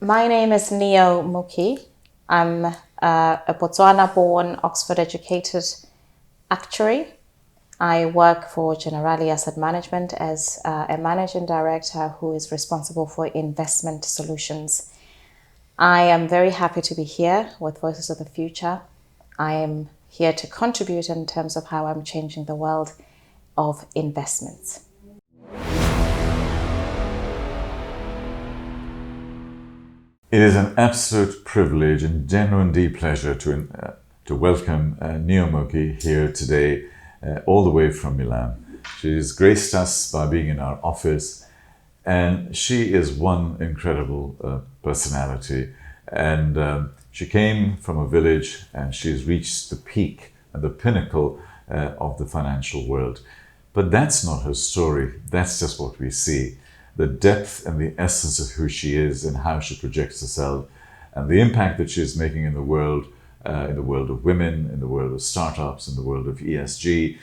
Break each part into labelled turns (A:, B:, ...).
A: My name is Neo Mooki. I'm a Botswana-born, Oxford-educated actuary. I work for Generali Asset Management as a managing director who is responsible for investment solutions. I am very happy to be here with Voices of the Future. I am here to contribute in terms of how I'm changing the world of investments.
B: It is an absolute privilege and genuine deep pleasure to welcome Neo Mooki here today, all the way from Milan. She's graced us by being in our office, and she is one incredible personality. And she came from a village, and she's reached the peak and the pinnacle of the financial world. But that's not her story. That's just what we see. The depth and the essence of who she is and how she projects herself, and the impact that she's making in the world of women, in the world of startups, in the world of ESG,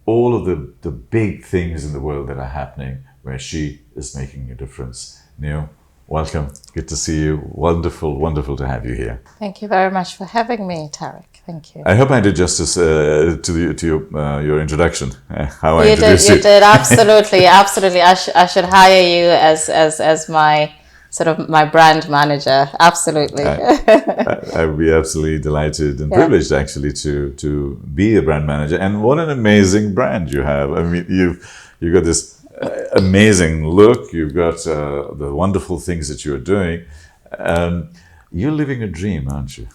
B: all of the big things in the world that are happening where she is making a difference. Neo, welcome. Good to see you. Wonderful, wonderful to have you here.
A: Thank you very much for having me, Tarek. Thank you.
B: I hope I did justice to your introduction. How I introduced you.
A: You did absolutely, absolutely. I should hire you as my sort of my brand manager. Absolutely.
B: I would be absolutely delighted and privileged actually to be a brand manager. And what an amazing brand you have. I mean, you've got this amazing look. You've got the wonderful things that you're doing. You're living a dream, aren't you?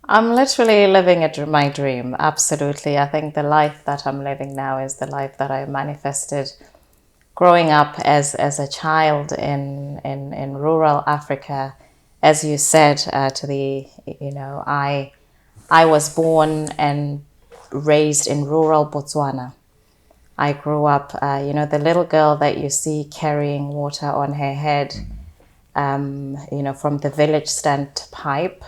A: I'm literally living my dream. Absolutely. I think the life that I'm living now is the life that I manifested growing up as a child in rural Africa. As you said, I was born and raised in rural Botswana. I grew up, the little girl that you see carrying water on her head, from the village standpipe.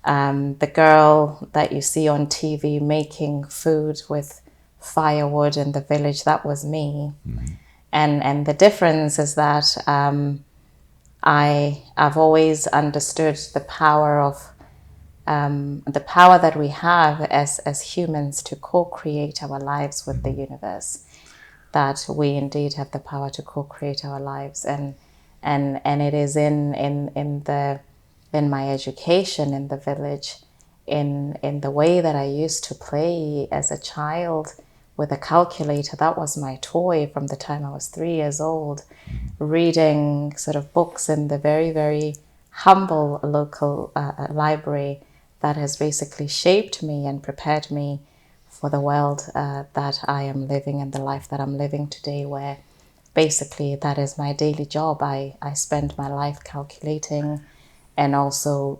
A: The girl that you see on TV making food with firewood in the village, that was me. Mm-hmm. And the difference is that I've always understood the power that we have as humans to co-create our lives with the universe. That we indeed have the power to co-create our lives, and it is in my education in the village, in the way that I used to play as a child with a calculator. That was my toy from the time I was 3 years old, reading sort of books in the very, very humble local library that has basically shaped me and prepared me for the world that I am living and the life that I'm living today, where basically that is my daily job. I spend my life calculating, and also,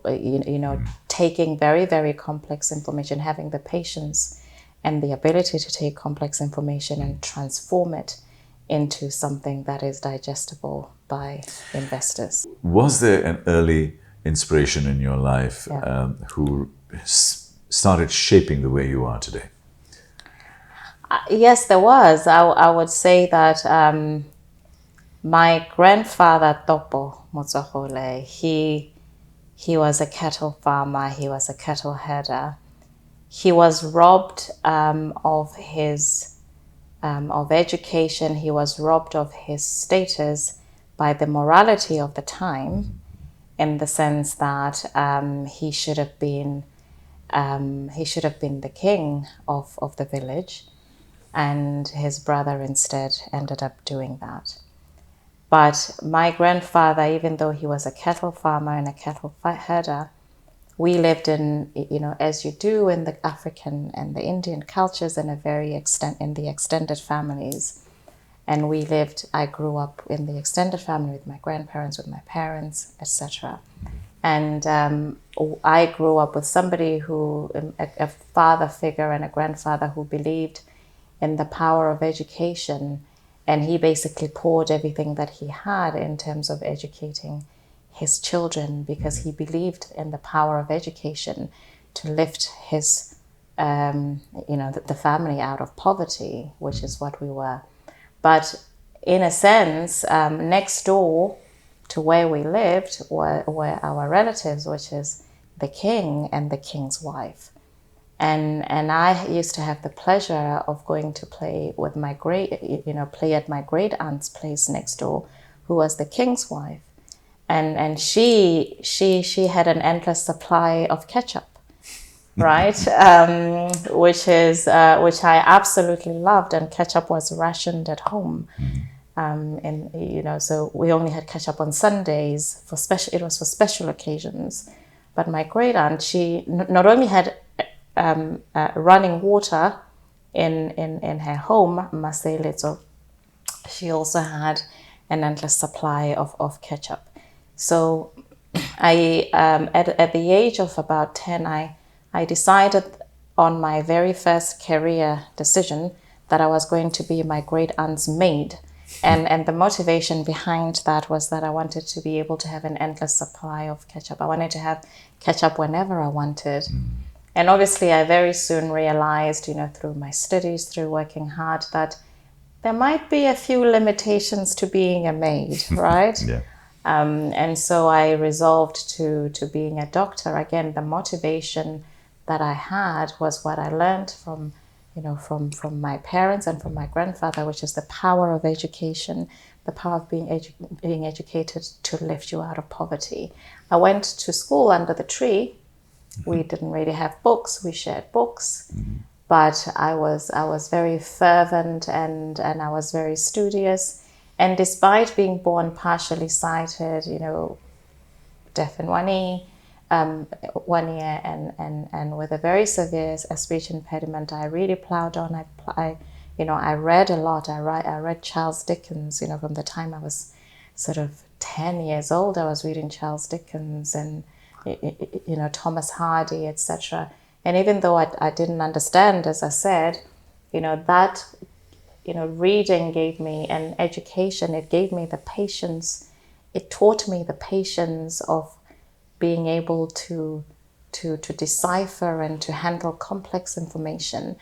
A: taking very, very complex information, having the patience and the ability to take complex information and transform it into something that is digestible by investors.
B: Was there an early inspiration in your life who started shaping the way you are today?
A: Yes, there was. I would say that my grandfather, Topo Motsahole, he was a cattle farmer. He was a cattle herder. He was robbed of education. He was robbed of his status by the morality of the time, in the sense that he should have been the king of the village, and his brother instead ended up doing that. But my grandfather, even though he was a cattle farmer and a cattle herder, we lived in, as you do in the African and the Indian cultures, in the extended families. And I grew up in the extended family with my grandparents, with my parents, etc. And I grew up with somebody a father figure and a grandfather who believed in the power of education. And he basically poured everything that he had in terms of educating his children, because he believed in the power of education to lift his, the family out of poverty, which is what we were. But in a sense, next door, to where we lived were our relatives, which is the king and the king's wife. And I used to have the pleasure of going to play with play at my great aunt's place next door, who was the king's wife, and she had an endless supply of ketchup, right? Which I absolutely loved, and ketchup was rationed at home. And so we only had ketchup on Sundays for special. It was for special occasions. But my great aunt, she not only had running water in her home, Masele, so she also had an endless supply of ketchup. So I at the age of about 10, I decided on my very first career decision that I was going to be my great aunt's maid. And the motivation behind that was that I wanted to be able to have an endless supply of ketchup. I wanted to have ketchup whenever I wanted. And obviously I very soon realized, through my studies, through working hard, that there might be a few limitations to being a maid, right?
B: Yeah.
A: And so I resolved to being a doctor. Again, the motivation that I had was what I learned from my parents and from my grandfather, which is the power of education, the power of being educated to lift you out of poverty. I went to school under the tree. We didn't really have books. We shared books. But I was very fervent and I was very studious. And despite being born partially sighted, deaf in one ear, 1 year, and with a very severe speech impediment, I really plowed on. I read a lot. I read Charles Dickens. From the time I was sort of 10 years old, I was reading Charles Dickens and Thomas Hardy, etc. And even though I didn't understand, as I said, that reading gave me an education. It gave me the patience. It taught me the patience of being able to decipher and to handle complex information,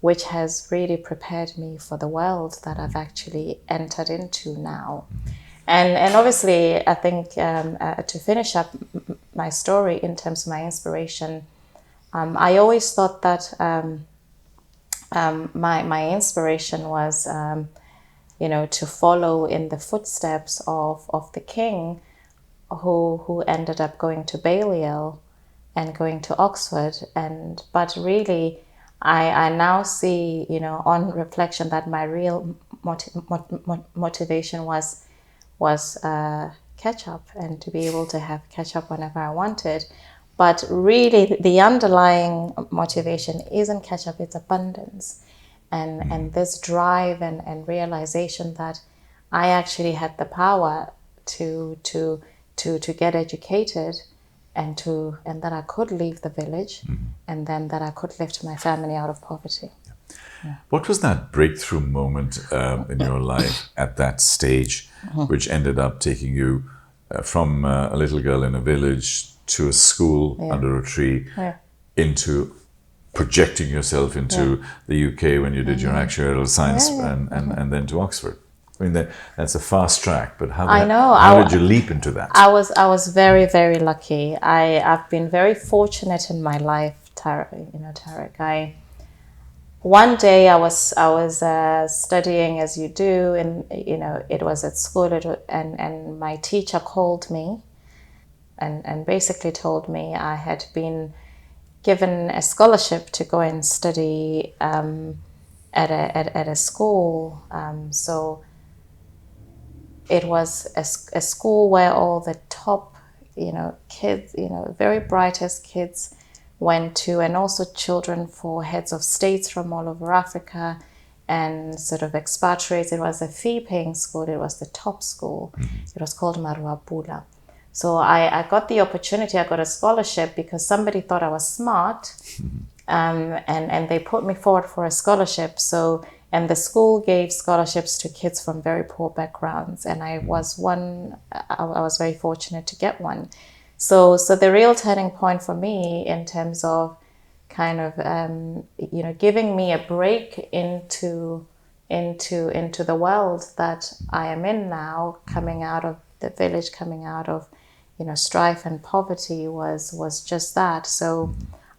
A: which has really prepared me for the world that I've actually entered into now. And obviously, I think to finish up my story in terms of my inspiration, I always thought that my inspiration was, to follow in the footsteps of the king, who ended up going to Balliol and going to Oxford. But really, I now see, on reflection, that my real motivation was ketchup, and to be able to have ketchup whenever I wanted. But really, the underlying motivation isn't ketchup, it's abundance. And this drive and realization that I actually had the power to get educated, and that I could leave the village, and then that I could lift my family out of poverty.
B: What was that breakthrough moment in your life at that stage, which ended up taking you from a little girl in a village to a school under a tree, into projecting yourself into the UK when you did your actuarial science, and then to Oxford? I mean, that's a fast track, but how did you leap into that?
A: I was very, very lucky. I've been very fortunate in my life, Tarek. One day I was studying, as you do, and it was at school, and my teacher called me and basically told me I had been given a scholarship to go and study at a school. So it was a school where all the top, kids, very brightest kids went to, and also children for heads of states from all over Africa and sort of expatriates. It was a fee-paying school. It was the top school. It was called Maruapula. So I got the opportunity. I got a scholarship because somebody thought I was smart, and they put me forward for a scholarship. And the school gave scholarships to kids from very poor backgrounds, and I was one. I was very fortunate to get one. So the real turning point for me in terms of kind of giving me a break into the world that I am in now, coming out of the village coming out of, strife and poverty was just that. So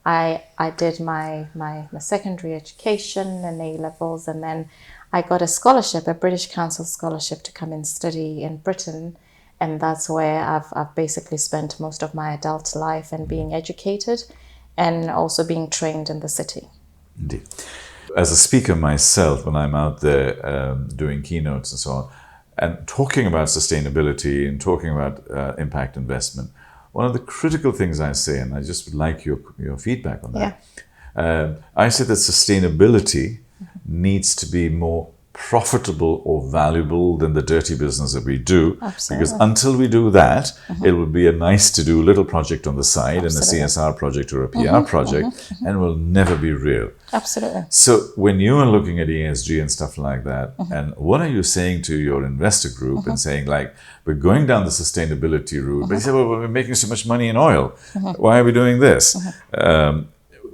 A: I did my secondary education and A levels, and then I got a scholarship, a British Council scholarship, to come and study in Britain. And that's where I've basically spent most of my adult life, and being educated and also being trained in the city.
B: Indeed. As a speaker myself, when I'm out there doing keynotes and so on, and talking about sustainability and talking about impact investment, one of the critical things I say, and I just would like your feedback on that, I say that sustainability needs to be more profitable or valuable than the dirty business that we do.
A: Absolutely.
B: Because until we do that, it will be a nice to do little project on the side,
A: Absolutely.
B: and a CSR project or a PR project, and will never be real.
A: Absolutely.
B: So when you are looking at ESG and stuff like that, and what are you saying to your investor group and saying, like, we're going down the sustainability route, but you say, well, we're making so much money in oil. Why are we doing this?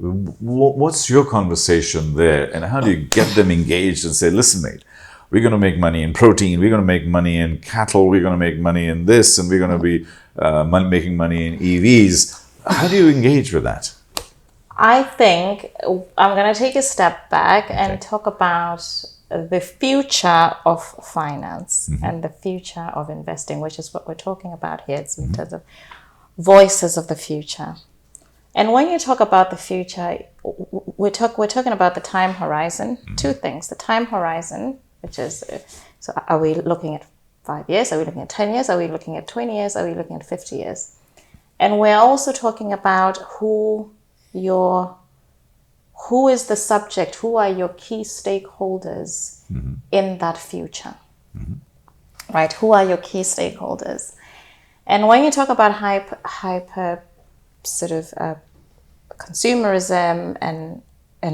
B: What's your conversation there, and how do you get them engaged and say, listen, mate, we're going to make money in protein, we're going to make money in cattle, we're going to make money in this, and we're going to be making money in EVs. How do you engage with that?
A: I think I'm going to take a step back and talk about the future of finance and the future of investing, which is what we're talking about here. It's in terms of voices of the future. And when you talk about the future, we're talking about the time horizon. Two things: the time horizon, which is, so are we looking at 5 years? Are we looking at 10 years? Are we looking at 20 years? Are we looking at 50 years? And we're also talking about who is the subject, who are your key stakeholders in that future, right? Who are your key stakeholders? And when you talk about hyper sort of consumerism and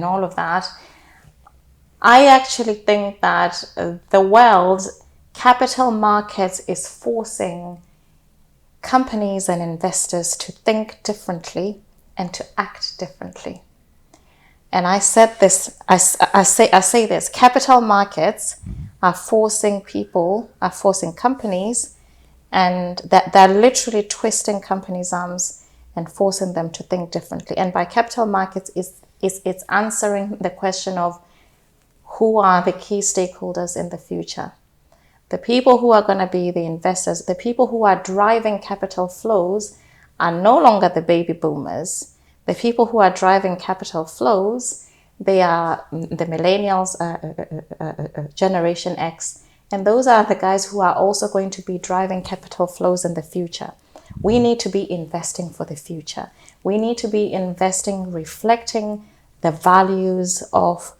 A: all of that, I actually think that the world capital markets is forcing companies and investors to think differently and to act differently. And I said this, I say this: capital markets are forcing companies, and that they're literally twisting companies' arms and forcing them to think differently. And by capital markets, it's answering the question of who are the key stakeholders in the future. The people who are going to be the investors, the people who are driving capital flows, are no longer the baby boomers. The people who are driving capital flows, they are the millennials, Generation X, and those are the guys who are also going to be driving capital flows in the future. We need to be investing for the future. We need to be investing, reflecting the values of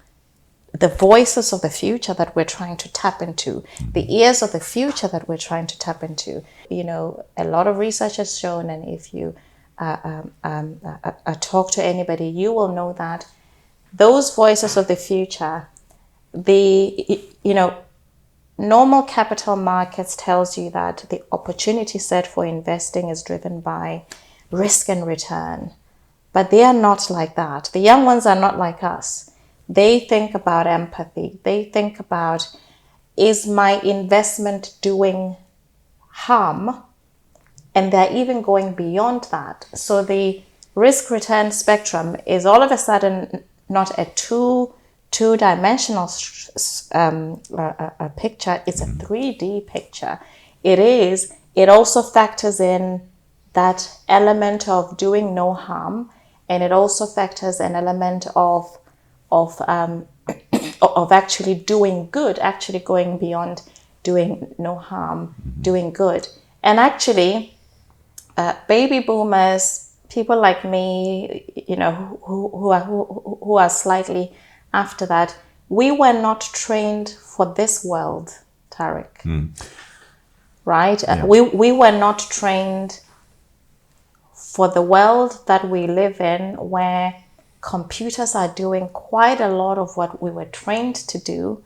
A: the voices of the future that we're trying to tap into, the ears of the future that we're trying to tap into. A lot of research has shown, and if you talk to anybody, you will know that those voices of the future, normal capital markets tells you that the opportunity set for investing is driven by risk and return. But they are not like that. The young ones are not like us. They think about empathy. They think about, is my investment doing harm? And they're even going beyond that. So the risk-return spectrum is all of a sudden not a two-dimensional picture. It's a 3D picture. It also factors in that element of doing no harm, and it also factors an element of actually doing good, actually going beyond doing no harm, doing good. And actually, baby boomers, people like me, who are slightly after that, we were not trained for this world, Tariq. Right? Yeah. We were not trained for the world that we live in, where computers are doing quite a lot of what we were trained to do.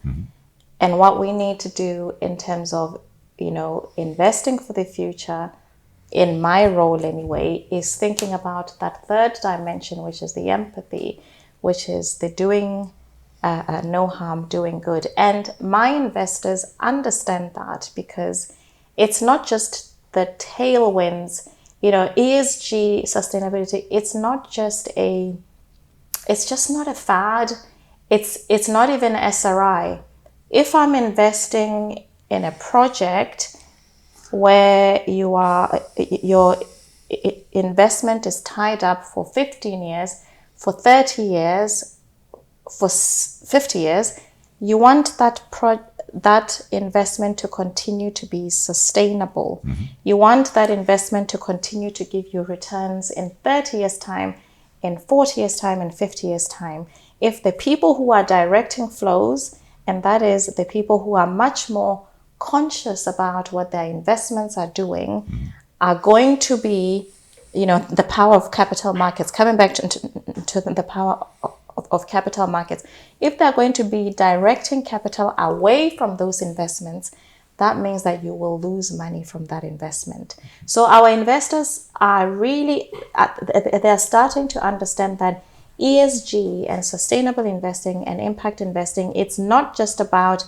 A: And what we need to do in terms of, investing for the future, in my role anyway, is thinking about that third dimension, which is the empathy, which is the doing no harm, doing good. And my investors understand that, because it's not just the tailwinds, you know, ESG sustainability, it's just not a fad. It's not even SRI. If I'm investing in a project where your investment is tied up for 15 years, for 30 years, for 50 years, you want that investment to continue to be sustainable. You want that investment to continue to give you returns in 30 years' time, in 40 years' time, in 50 years' time. If the people who are directing flows, and that is the people who are much more conscious about what their investments are doing, are going to be, you know, the power of capital markets, coming back to the power of capital markets, if they're going to be directing capital away from those investments, that means that you will lose money from that investment. So our investors are really, they're starting to understand that ESG and sustainable investing and impact investing, it's not just about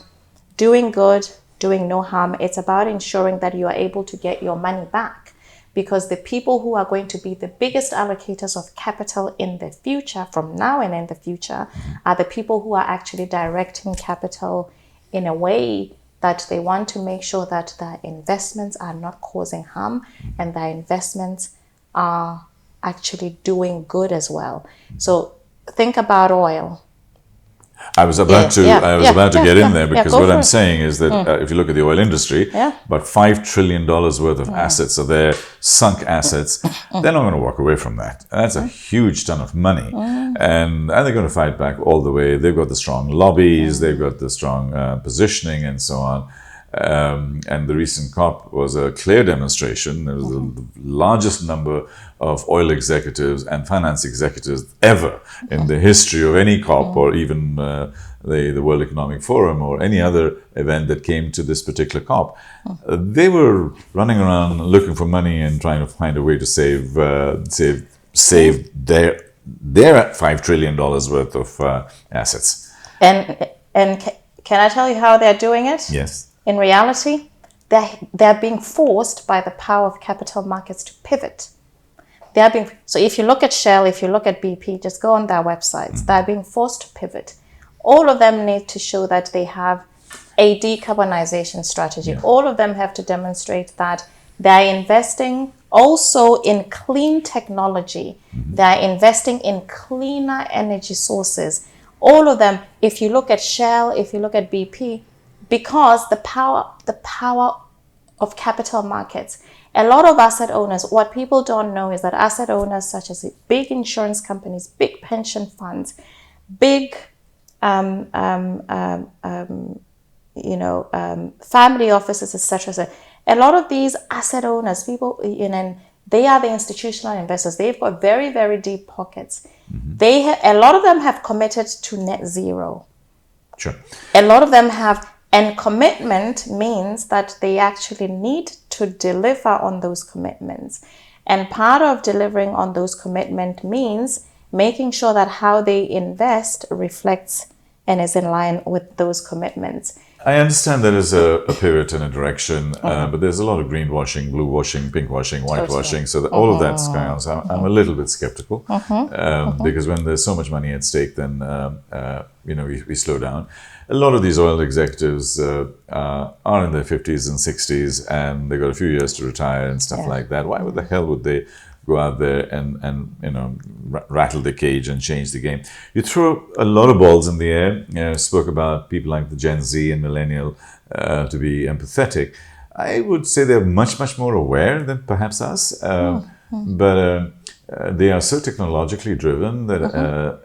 A: doing good, doing no harm. It's about ensuring that you are able to get your money back, because the people who are going to be the biggest allocators of capital in the future, from now and in the future, are the people who are actually directing capital in a way that they want to make sure that their investments are not causing harm and their investments are actually doing good as well. So think about oil.
B: I was about to get in there, because what I'm saying is that if you look at the oil industry, about $5 trillion worth of assets are there, sunk assets. They're not going to walk away from that. And that's a huge ton of money. And they're going to fight back all the way. They've got the strong lobbies, they've got the strong positioning and so on. And the recent COP was a clear demonstration. There was the largest number of oil executives and finance executives ever in the history of any COP, or even the World Economic Forum, or any other event that came to this particular COP. They were running around looking for money and trying to find a way to save their $5 trillion worth of assets.
A: And can I tell you how they're doing it?
B: Yes.
A: In reality, they're being forced by the power of capital markets to pivot. So if you look at Shell, if you look at BP, just go on their websites. They're being forced to pivot. All of them need to show that they have a decarbonization strategy. All of them have to demonstrate that they're investing also in clean technology. They're investing in cleaner energy sources. All of them, if you look at Shell, if you look at BP, because the power of capital markets. A lot of asset owners, what people don't know is that asset owners such as big insurance companies, big pension funds, big family offices, etc. A lot of these asset owners, people, they are the institutional investors. They've got very, very deep pockets. A lot of them have committed to net zero.
B: Sure.
A: A lot of them have. And commitment means that they actually need to deliver on those commitments. And part of delivering on those commitments means making sure that how they invest reflects and is in line with those commitments.
B: I understand there is a pivot in a direction, but there's a lot of greenwashing, blue washing, pink washing, whitewashing. So all of that's going on. So I'm a little bit skeptical, because when there's so much money at stake, then we slow down. A lot of these oil executives are in their 50s and 60s, and they've got a few years to retire and stuff like that. Why the hell would they go out there and rattle the cage and change the game? You throw a lot of balls in the air. Spoke about people like the Gen Z and millennial to be empathetic. I would say they're much, much more aware than perhaps us, but they are so technologically driven that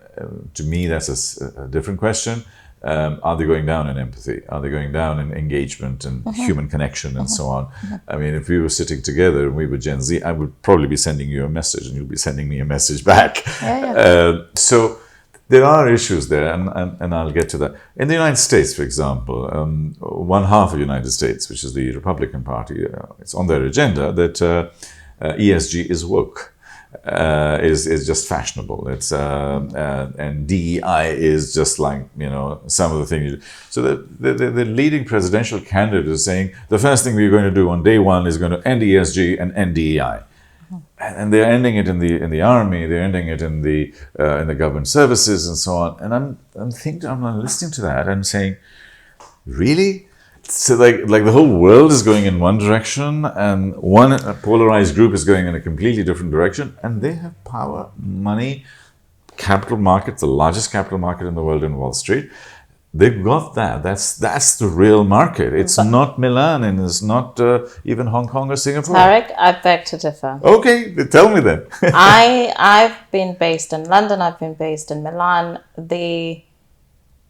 B: to me that's a different question. Are they going down in empathy? Are they going down in engagement and human connection and so on? I mean, if we were sitting together and we were Gen Z, I would probably be sending you a message and you'll be sending me a message back. So there are issues there, and I'll get to that. In the United States, for example, one half of the United States, which is the Republican Party, it's on their agenda that ESG is woke. is just fashionable. It's and DEI is just like, you know, some of the things. So the leading presidential candidate is saying the first thing we're going to do on day one is going to end ESG and end DEI, and they're ending it in the army, they're ending it in the government services and so on. And I'm listening to that and saying, really? So like the whole world is going in one direction, and one polarized group is going in a completely different direction, and they have power, money, capital markets, the largest capital market in the world in Wall Street. They've got that. That's the real market. It's not Milan, and it's not even Hong Kong or Singapore.
A: Tarek, I beg to differ.
B: Okay, tell me then.
A: I've been based in London. I've been based in Milan. The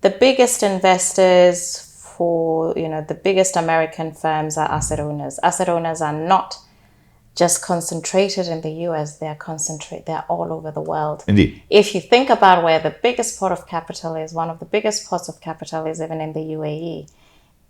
A: biggest investors for, you know, the biggest American firms are asset owners. Asset owners are not just concentrated in the US, they're all over the world.
B: Indeed.
A: If you think about where the biggest pot of capital is, one of the biggest pots of capital is even in the UAE.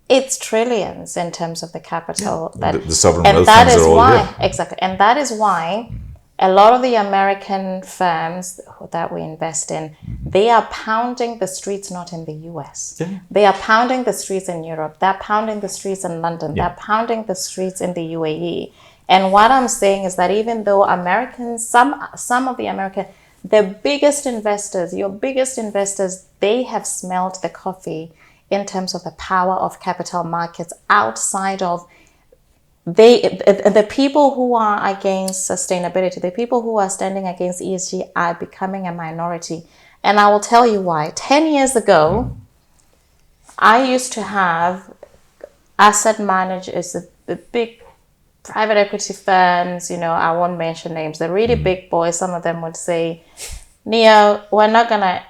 A: It's trillions in terms of the capital.
B: Yeah. The sovereign wealth funds are all here.
A: Exactly. And that is why a lot of the American firms that we invest in, they are pounding the streets not in the US.
B: Yeah.
A: They are pounding the streets in Europe. They're pounding the streets in London.
B: Yeah.
A: They're pounding the streets in the UAE. And what I'm saying is that even though Americans, some of the the biggest investors, your biggest investors, they have smelled the coffee in terms of the power of capital markets outside of the people who are against sustainability, the people who are standing against ESG are becoming a minority. And I will tell you why. 10 years ago, I used to have asset managers, the big private equity firms, you know, I won't mention names, the really big boys, some of them would say, Neo, we're not going to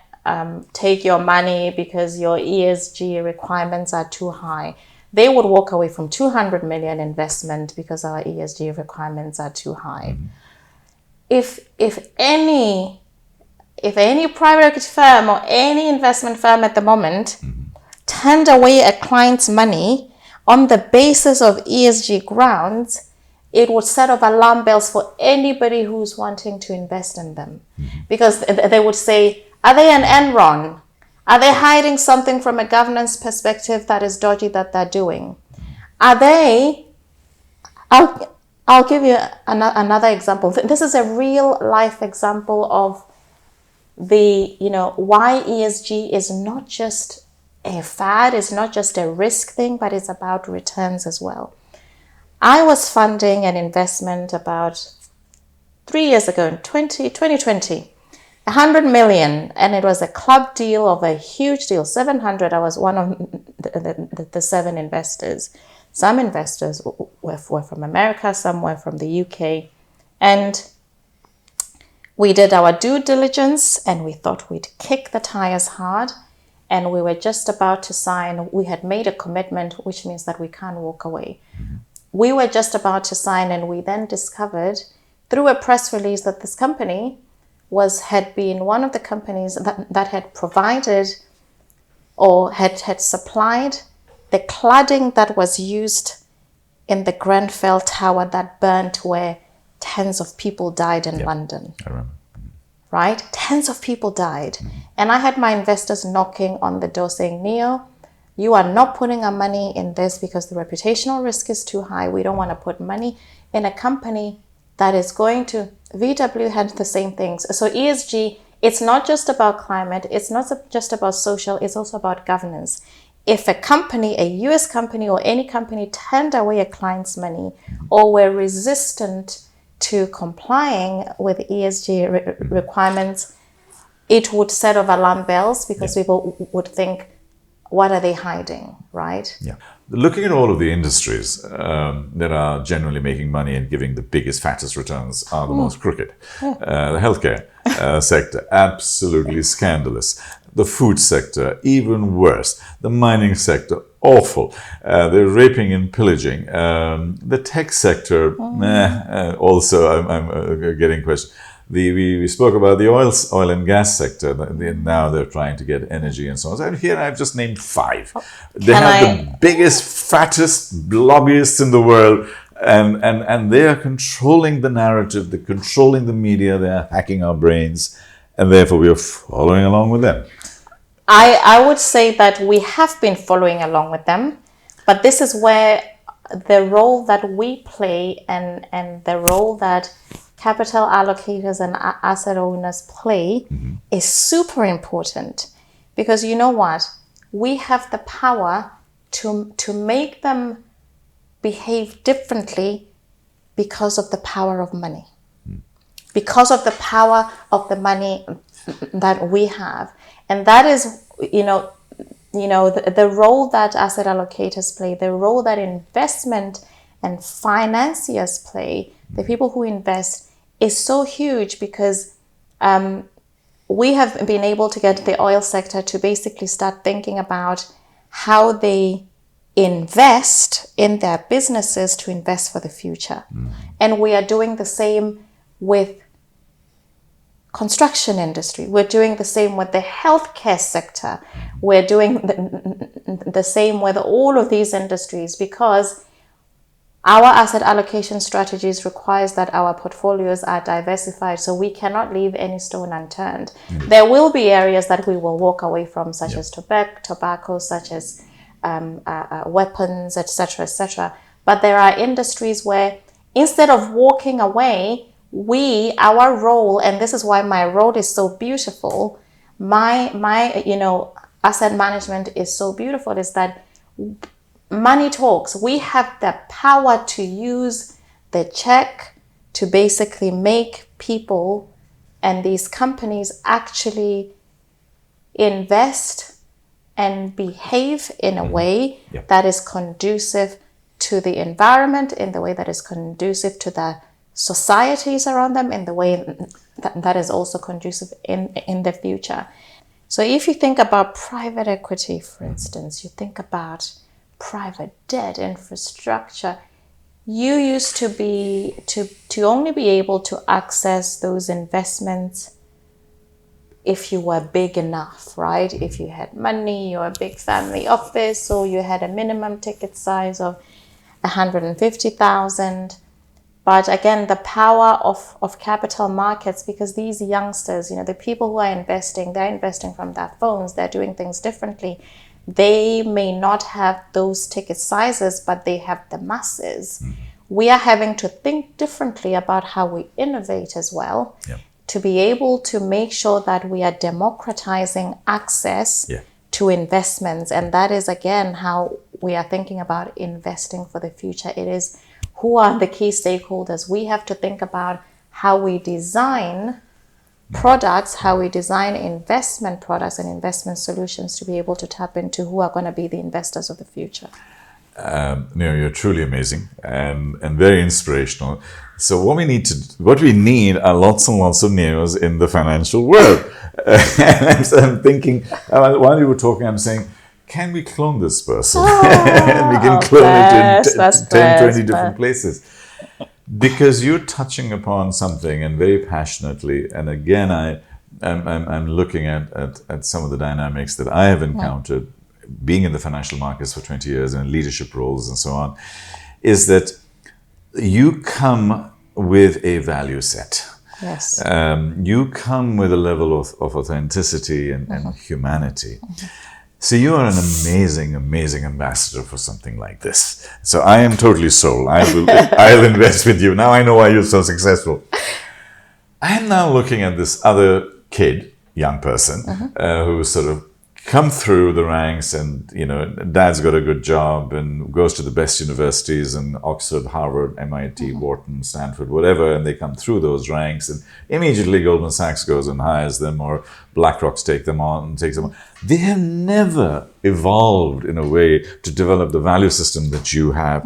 A: take your money because your ESG requirements are too high. They would walk away from 200 million investment because our ESG requirements are too high. If any private equity firm or any investment firm at the moment turned away a client's money on the basis of ESG grounds, it would set off alarm bells for anybody who's wanting to invest in them. Because they would say, are they an Enron? Are they hiding something from a governance perspective that is dodgy that they're doing? Are they... I'll give you another example. This is a real life example of why ESG is not just a fad, it's not just a risk thing, but it's about returns as well. I was funding an investment about 3 years ago in 2020. 100 million, and it was a club deal of a huge deal, 700. I was one of the 7 investors. Some investors were from America, some were from the UK. And we did our due diligence and we thought we'd kick the tires hard. And we were just about to sign. We had made a commitment, which means that we can't walk away. We were just about to sign, and we then discovered through a press release that this company had been one of the companies that had provided or had supplied the cladding that was used in the Grenfell Tower that burnt, where tens of people died in London.
B: I remember.
A: Right? Tens of people died. And I had my investors knocking on the door saying, Neo, you are not putting our money in this because the reputational risk is too high. We don't want to put money in a company that is going to... VW had the same things. So ESG, it's not just about climate. It's not just about social. It's also about governance. If a company, a US company or any company turned away a client's money or were resistant to complying with ESG requirements, it would set off alarm bells because people would think, what are they hiding, right?
B: Yeah. Looking at all of the industries that are generally making money and giving the biggest, fattest returns are the most crooked. The healthcare sector, absolutely scandalous. The food sector, even worse. The mining sector, awful. They're raping and pillaging. The tech sector, also I'm getting questions. We spoke about the oil and gas sector. Now they're trying to get energy and so on. And here I've just named 5. They have the biggest, fattest lobbyists in the world, And they are controlling the narrative, they're controlling the media, they're hacking our brains, and therefore we are following along with them.
A: I would say that we have been following along with them, but this is where the role that we play and the role that capital allocators and asset owners play is super important, because you know what? We have the power to make them behave differently because of the power of money, because of the power of the money that we have. And that is, the role that asset allocators play, the role that investment and financiers play, the people who invest, is so huge, because we have been able to get the oil sector to basically start thinking about how they invest in their businesses to invest for the future. And we are doing the same with construction industry. We're doing the same with the healthcare sector. We're doing the same with all of these industries, because our asset allocation strategies requires that our portfolios are diversified, so we cannot leave any stone unturned. There will be areas that we will walk away from, such as tobacco, such as weapons, etc., etc. But there are industries where, instead of walking away, our role, and this is why my role is so beautiful, my asset management is so beautiful, is that money talks. We have the power to use the check to basically make people and these companies actually invest and behave in a way that is conducive to the environment, in the way that is conducive to the societies around them, in the way that is also conducive in the future. So if you think about private equity, for instance, you think about private debt, infrastructure, you used to be to only be able to access those investments if you were big enough, right? If you had money, or a big family office, or you had a minimum ticket size of 150,000. But again, the power of capital markets, because these youngsters, the people who are investing, they're investing from their phones, they're doing things differently. They may not have those ticket sizes, but they have the masses. We are having to think differently about how we innovate as well, to be able to make sure that we are democratizing access to investments. And that is, again, how we are thinking about investing for the future. It is, who are the key stakeholders? We have to think about how we design products, how we design investment products and investment solutions to be able to tap into who are going to be the investors of the future.
B: Neo, you're truly amazing and very inspirational. So what we need are lots and lots of Neos in the financial world. And I'm thinking, while you were talking, I'm saying, can we clone this person? And we can clone it in 10, 20 different places. Because you're touching upon something, and very passionately, and again, I'm looking at some of the dynamics that I have encountered, being in the financial markets for 20 years and leadership roles and so on, is that you come with a value set.
A: Yes.
B: You come with a level of authenticity and humanity. So you are an amazing, amazing ambassador for something like this. So I am totally sold. I'll invest with you. Now I know why you're so successful. I'm now looking at this other kid, young person, who's sort of come through the ranks, and dad's got a good job and goes to the best universities, and Oxford, Harvard, MIT, Wharton, Stanford, whatever, and they come through those ranks, and immediately Goldman Sachs goes and hires them, or BlackRock's takes them on. They have never evolved in a way to develop the value system that you have.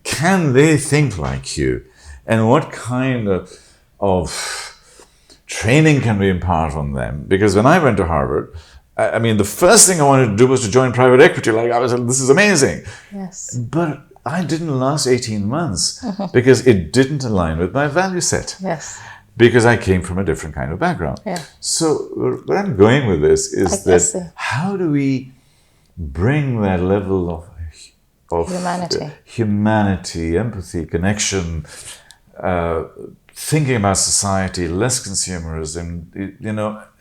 B: Can they think like you? And what kind of training can we impart on them? Because when I went to Harvard, I mean, the first thing I wanted to do was to join private equity. Like, I was like, this is amazing.
A: Yes.
B: But I didn't last 18 months because it didn't align with my value set.
A: Yes.
B: Because I came from a different kind of background.
A: Yeah.
B: So where I'm going with this is that how do we bring that level of of
A: Humanity.
B: humanity, empathy, connection, thinking about society, less consumerism,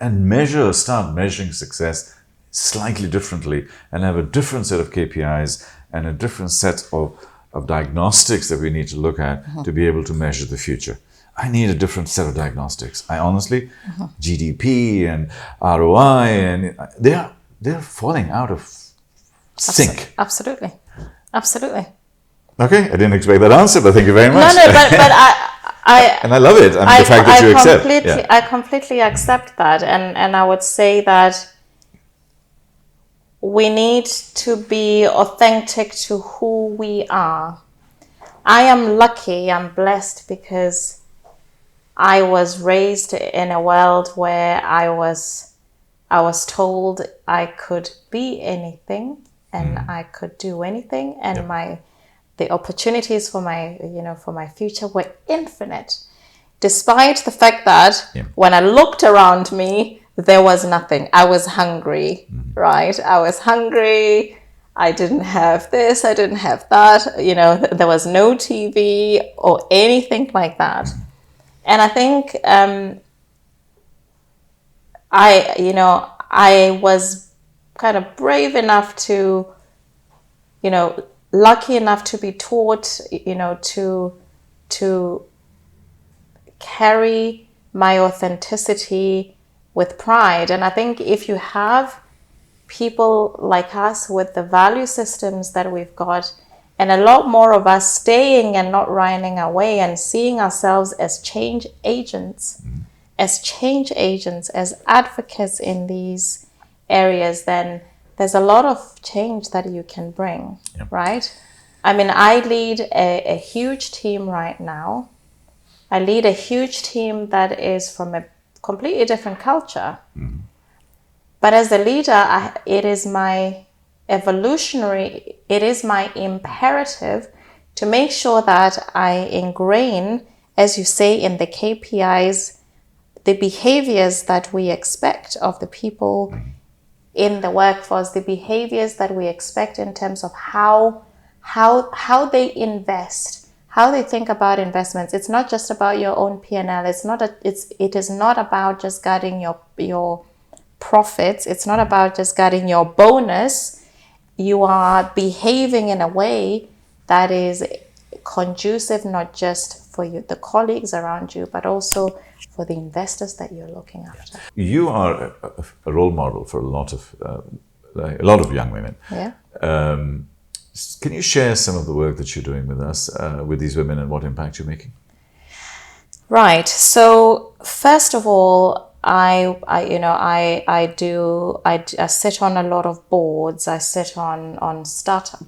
B: and start measuring success slightly differently and have a different set of KPIs and a different set of diagnostics that we need to look at to be able to measure the future. I need a different set of diagnostics. I honestly, GDP and ROI, and they're falling out of sync.
A: Absolutely.
B: Okay, I didn't expect that answer, but thank you very much.
A: No, but I
B: and I love it. I mean, the fact that you accept. Yeah.
A: I completely accept that, and I would say that we need to be authentic to who we are. I am lucky, I'm blessed because I was raised in a world where I was told I could be anything and I could do anything, and the opportunities for my future were infinite, despite the fact that when I looked around me, there was nothing. I was hungry, right? I was hungry. I didn't have this. I didn't have that. There was no TV or anything like that. And I think I was kind of brave enough to, lucky enough to be taught, to carry my authenticity with pride. And I think if you have people like us with the value systems that we've got, and a lot more of us staying and not running away and seeing ourselves as change agents, as advocates in these areas, then there's a lot of change that you can bring, right? I mean, I lead a huge team right now. I lead a huge team that is from a completely different culture. But as a leader, it is my imperative to make sure that I ingrain, as you say, in the KPIs, the behaviors that we expect of the people in the workforce, the behaviors that we expect in terms of how they invest, how they think about investments. It's not just about your own P&L. It is not about just getting your profits. It's not about just getting your bonus. You are behaving in a way that is conducive not just for the colleagues around you, but also for the investors that you're looking after.
B: You are a role model for a lot of young women.
A: Yeah.
B: Can you share some of the work that you're doing with us, with these women, and what impact you're making?
A: Right. So first of all, I sit on a lot of boards. I sit on startup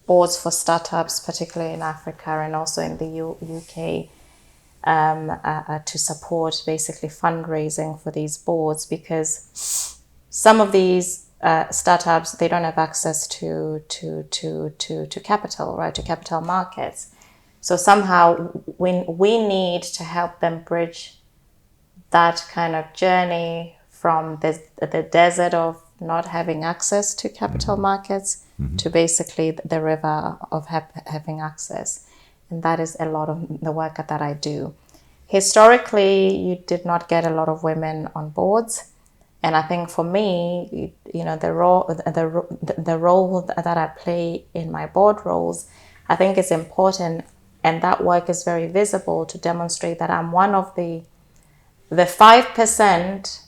A: boards for startups, particularly in Africa and also in the UK, to support basically fundraising for these boards, because some of these startups, they don't have access to capital, right, to capital markets. So somehow we need to help them bridge that kind of journey from the desert of not having access to capital markets to basically the river of having access. And that is a lot of the work that I do. Historically, you did not get a lot of women on boards. And I think for me, the role that I play in my board roles, I think it's important, and that work is very visible to demonstrate that I'm one of the 5%,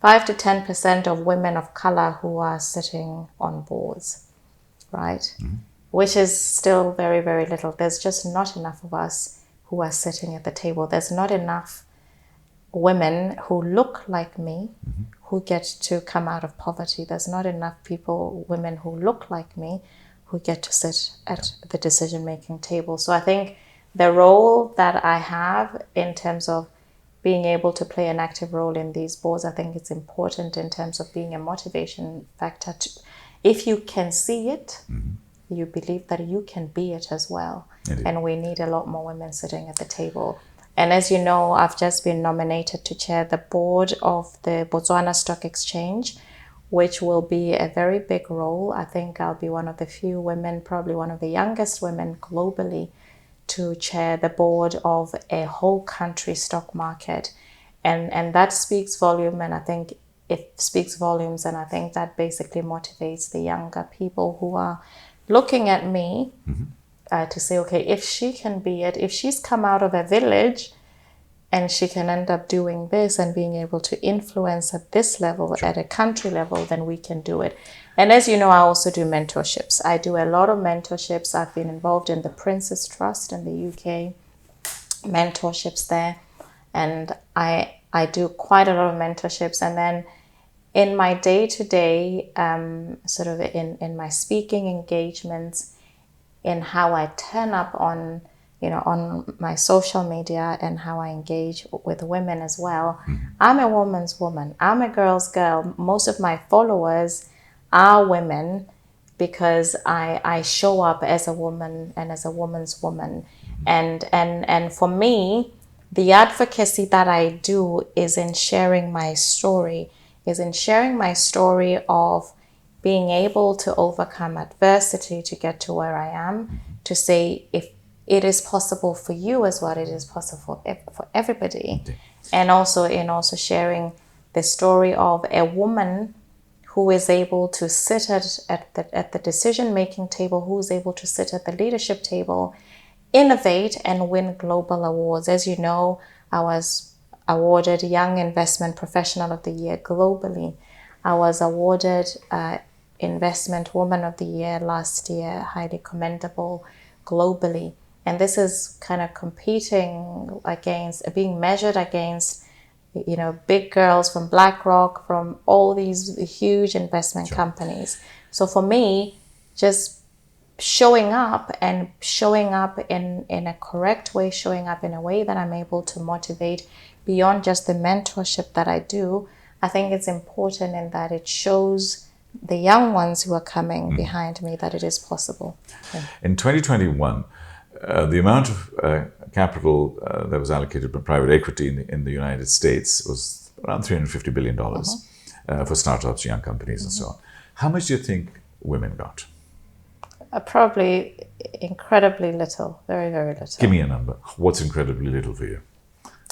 A: 5 to 10% of women of color who are sitting on boards, right? Which is still very, very little. There's just not enough of us who are sitting at the table. There's not enough women who look like me who get to come out of poverty. There's not enough women who look like me who get to sit at the decision-making table. So I think the role that I have in terms of being able to play an active role in these boards, I think it's important in terms of being a motivation factor. If you can see it, you believe that you can be it as well.
B: Indeed.
A: And we need a lot more women sitting at the table. And as you know, I've just been nominated to chair the board of the Botswana Stock Exchange, which will be a very big role. I think I'll be one of the few women, probably one of the youngest women globally, to chair the board of a whole country stock market. And that speaks volume, and I think it speaks volumes, and I think that basically motivates the younger people who are looking at me to say, okay, if she can be it, if she's come out of a village and she can end up doing this and being able to influence at this level, at a country level, then we can do it. And as you know, I also do mentorships. I do a lot of mentorships. I've been involved in the Prince's Trust in the UK, mentorships there. And I do quite a lot of mentorships. And then in my day-to-day, sort of in my speaking engagements, in how I turn up on, on my social media and how I engage with women as well. I'm a woman's woman. I'm a girl's girl. Most of my followers are women because I show up as a woman and as a woman's woman. And for me, the advocacy that I do is in sharing my story, of being able to overcome adversity to get to where I am, to say if it is possible for you as well, it is possible for everybody. And also sharing the story of a woman who is able to sit at the decision-making table, who is able to sit at the leadership table, innovate and win global awards. As you know, I was awarded Young Investment Professional of the Year globally. I was awarded Investment Woman of the Year last year, highly commendable globally. And this is kind of competing against, being measured against, big girls from BlackRock, from all these huge investment companies. So for me, just showing up in a correct way, showing up in a way that I'm able to motivate beyond just the mentorship that I do, I think it's important in that it shows the young ones who are coming behind me that it is possible.
B: In 2021, the amount of capital that was allocated by private equity in the United States was around $350 billion for startups, young companies, and so on. How much do you think women got?
A: Probably incredibly little, very, very little.
B: Give me a number. What's incredibly little for you?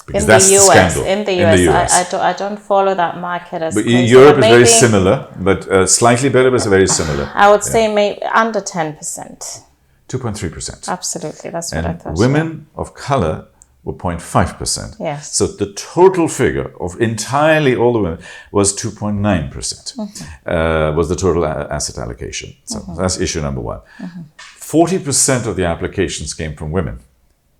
B: Because
A: in
B: that's
A: the US,
B: the scandal.
A: In the US. I don't follow that market as
B: But
A: closely.
B: Europe is very similar, but slightly better, but very similar.
A: I would say maybe under 10%.
B: 2.3%.
A: Absolutely, that's what I thought.
B: And women of color were 0.5%.
A: Yes.
B: So the total figure of entirely all the women was 2.9%, was the total asset allocation. So that's issue number one. 40% of the applications came from women.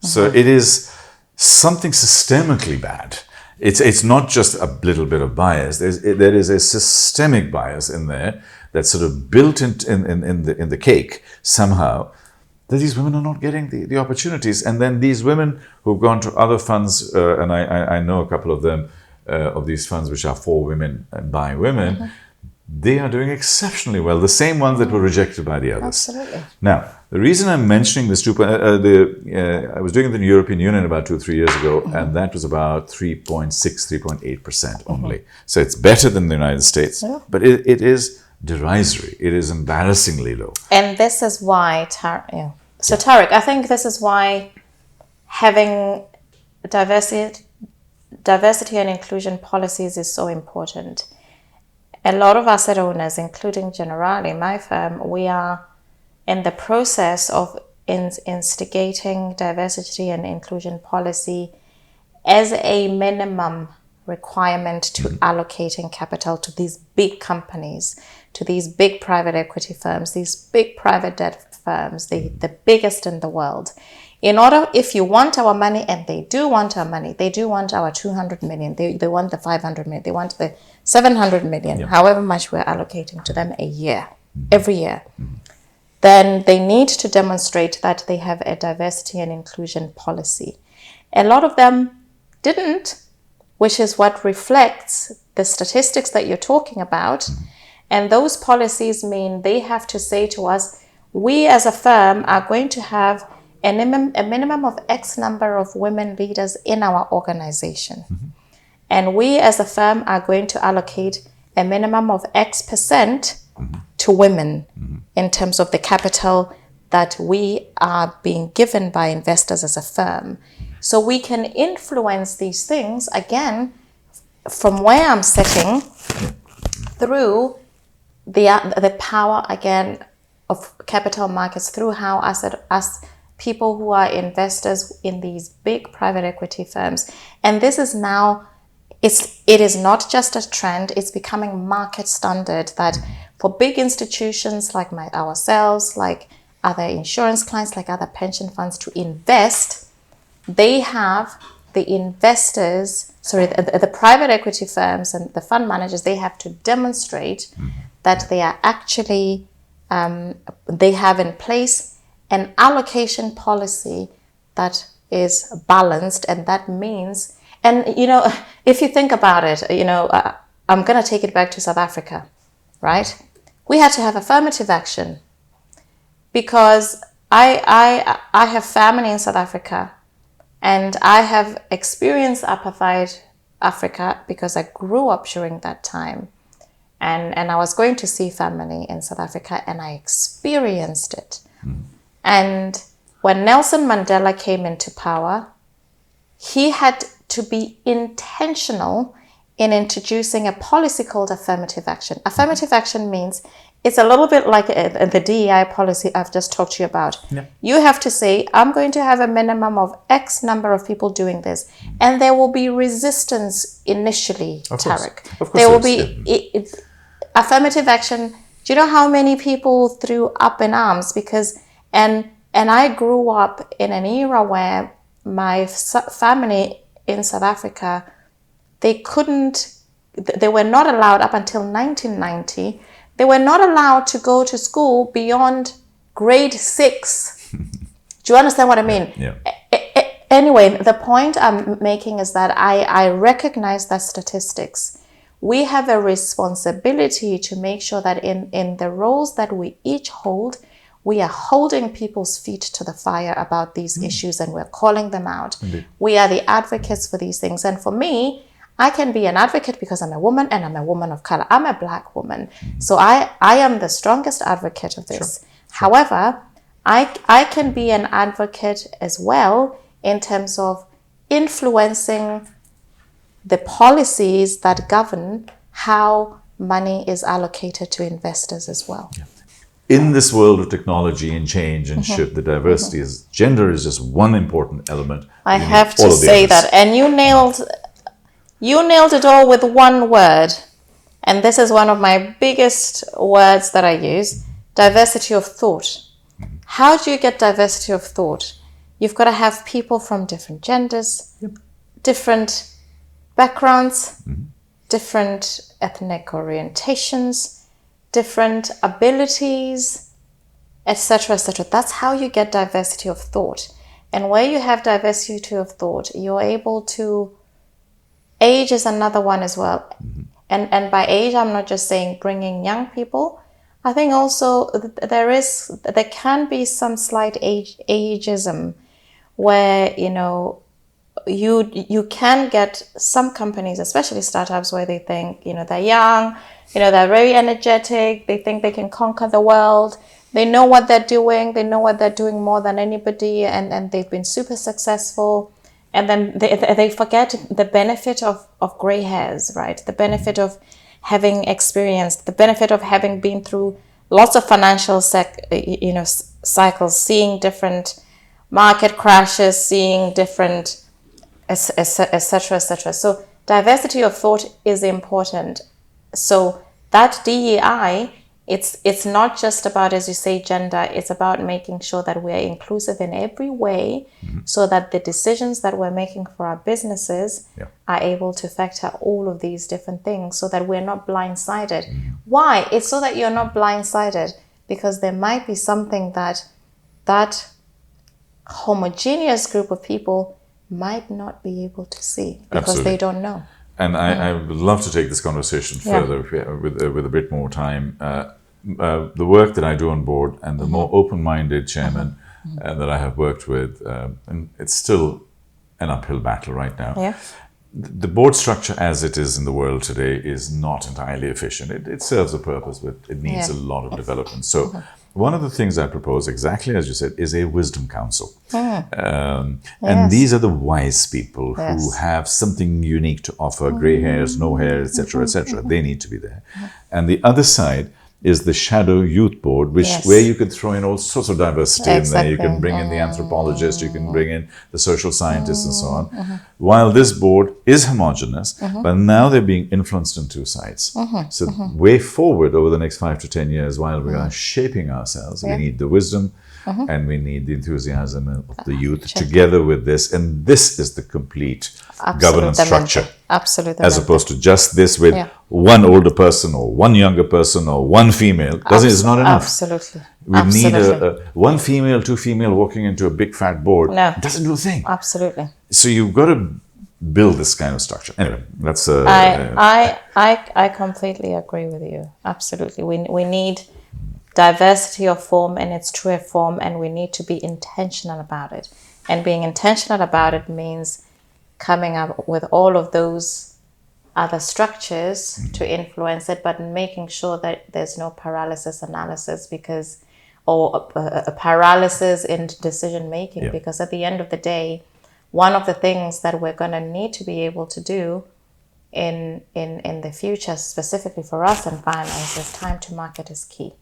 B: So it is something systemically bad. It's not just a little bit of bias. There is a systemic bias in there that's sort of built in the cake somehow, that these women are not getting the opportunities. And then these women who've gone to other funds, and I know a couple of them, of these funds which are for women and by women, they are doing exceptionally well, the same ones that were rejected by the others.
A: Absolutely.
B: Now, the reason I'm mentioning this, I was doing it in the European Union about 2 or 3 years ago, and that was about 3.6, 3.8% only. So it's better than the United States, but it is derisory. It is embarrassingly low.
A: And this is why, So Tariq, I think this is why having diversity and inclusion policies is so important. A lot of asset owners, including Generali, my firm, we are in the process of instigating diversity and inclusion policy as a minimum requirement to allocating capital to these big companies, to these big private equity firms, these big private debt firms, the biggest in the world. In order, if you want our money, and they do want our money, they do want our 200 million, they want the 500 million, they want the 700 million, however much we're allocating to them a year, every year, then they need to demonstrate that they have a diversity and inclusion policy. A lot of them didn't, which is what reflects the statistics that you're talking about. And those policies mean they have to say to us, we as a firm are going to have a minimum of X number of women leaders in our organization. And we as a firm are going to allocate a minimum of X% to women in terms of the capital that we are being given by investors as a firm. So we can influence these things, again, from where I'm sitting, through the power, again, of capital markets, through how us people who are investors in these big private equity firms. And this is now, it is not just a trend, it's becoming market standard that for big institutions like ourselves, like other insurance clients, like other pension funds to invest, they have the investors, the private equity firms and the fund managers, they have to demonstrate that they are actually, they have in place an allocation policy that is balanced. And that means, and you know, if you think about it, you know, I'm going to take it back to South Africa, right? We had to have affirmative action because I have family in South Africa, and I have experienced apartheid Africa because I grew up during that time. And I was going to see family in South Africa, and I experienced it. And when Nelson Mandela came into power, he had to be intentional in introducing a policy called affirmative action. Affirmative action means it's a little bit like the DEI policy I've just talked to you about.
B: Yeah.
A: You have to say, I'm going to have a minimum of X number of people doing this. And there will be resistance initially, Tarek.
B: Of course
A: there will be affirmative action. Do you know how many people threw up in arms? Because, and I grew up in an era where my family in South Africa, they were not allowed up until 1990. They were not allowed to go to school beyond grade 6. Do you understand what I mean?
B: Yeah.
A: Anyway, the point I'm making is that I recognize that statistics. We have a responsibility to make sure that in the roles that we each hold, we are holding people's feet to the fire about these issues, and we're calling them out.
B: Indeed.
A: We are the advocates for these things. And for me, I can be an advocate because I'm a woman, and I'm a woman of color. I'm a Black woman. So I am the strongest advocate of this.
B: Sure.
A: However, I can be an advocate as well in terms of influencing the policies that govern how money is allocated to investors as well.
B: Yeah. In this world of technology and change and shift, the diversity gender is just one important element.
A: I have to say that, and you nailed it all with one word. And this is one of my biggest words that I use: diversity of thought. How do you get diversity of thought? You've got to have people from different genders, different backgrounds, different ethnic orientations, different abilities, etc., etc. That's how you get diversity of thought. And where you have diversity of thought, you're able to... Age is another one as well. And by age, I'm not just saying bringing young people. I think also there can be some slight ageism where, you know, you can get some companies, especially startups, where they think, you know, they're young, you know, they're very energetic, they think they can conquer the world, they know what they're doing, more than anybody, and they've been super successful. And then they forget the benefit of gray hairs, right? The benefit of having experienced, the benefit of having been through lots of financial cycles, seeing different market crashes, seeing different, etc., etc. So diversity of thought is important. So that DEI, it's not just about, as you say, gender. It's about making sure that we're inclusive in every way, so that the decisions that we're making for our businesses are able to factor all of these different things, so that we're not blindsided. Why? It's so that you're not blindsided, because there might be something that homogeneous group of people might not be able to see because they don't know.
B: And I would love to take this conversation further with a bit more time. The work that I do on board, and the more open-minded chairman that I have worked with, and it's still an uphill battle right now. the board structure as it is in the world today is not entirely efficient. It serves a purpose, but it needs a lot of development. So one of the things I propose, exactly as you said, is a wisdom council. And these are the wise people who have something unique to offer, gray hairs, no hair, etc., etc. They need to be there. And the other side is the shadow youth board, where you could throw in all sorts of diversity in there. You can bring in the anthropologist, you can bring in the social scientists and so on. While this board is homogenous, but now they're being influenced on two sides. So way forward over the next 5 to 10 years, while we are shaping ourselves, we need the wisdom and we need the enthusiasm of the youth together with this. And this is the complete governance structure.
A: Absolutely.
B: As opposed to just this with one older person or one younger person or one female. It's not enough.
A: Absolutely.
B: We need one female, two female walking into a big fat board.
A: No.
B: It doesn't do a thing.
A: Absolutely.
B: So you've got to build this kind of structure. Anyway, that's...
A: I completely agree with you. Absolutely. We need diversity of form in its truest form, and we need to be intentional about it. And being intentional about it means coming up with all of those other structures to influence it, but making sure that there's no paralysis analysis or a paralysis in decision making, because at the end of the day, one of the things that we're going to need to be able to do in the future, specifically for us in finance, is time to market is key,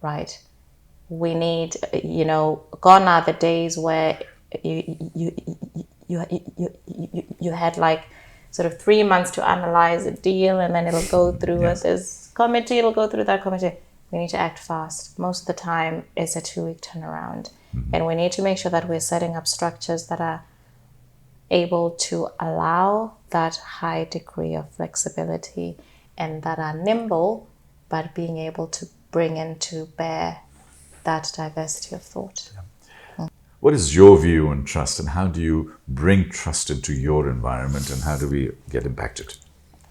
A: right? We need, gone are the days where you had like sort of 3 months to analyze a deal, and then it'll go through this committee, it'll go through that committee. We need to act fast. Most of the time it's a 2-week turnaround. And we need to make sure that we're setting up structures that are able to allow that high degree of flexibility and that are nimble, but being able to bring into bear that diversity of thought.
B: What is your view on trust, and how do you bring trust into your environment, and how do we get impacted?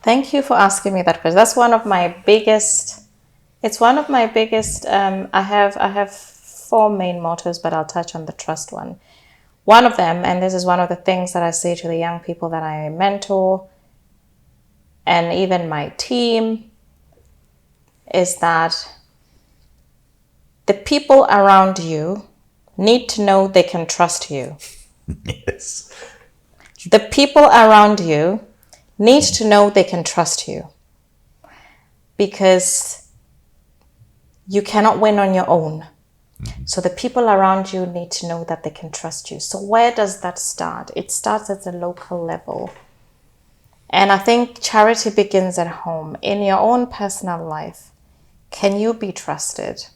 A: Thank you for asking me that question. That's one of my biggest. It's one of my biggest. I have 4 main mottos, but I'll touch on the trust one. One of them, and this is one of the things that I say to the young people that I mentor, and even my team, is that the people around you need to know they can trust you.
B: Yes.
A: The people around you need to know they can trust you, because you cannot win on your own. So the people around you need to know that they can trust you. So where does that start? It starts at the local level. And I think charity begins at home. In your own personal life, can you be trusted?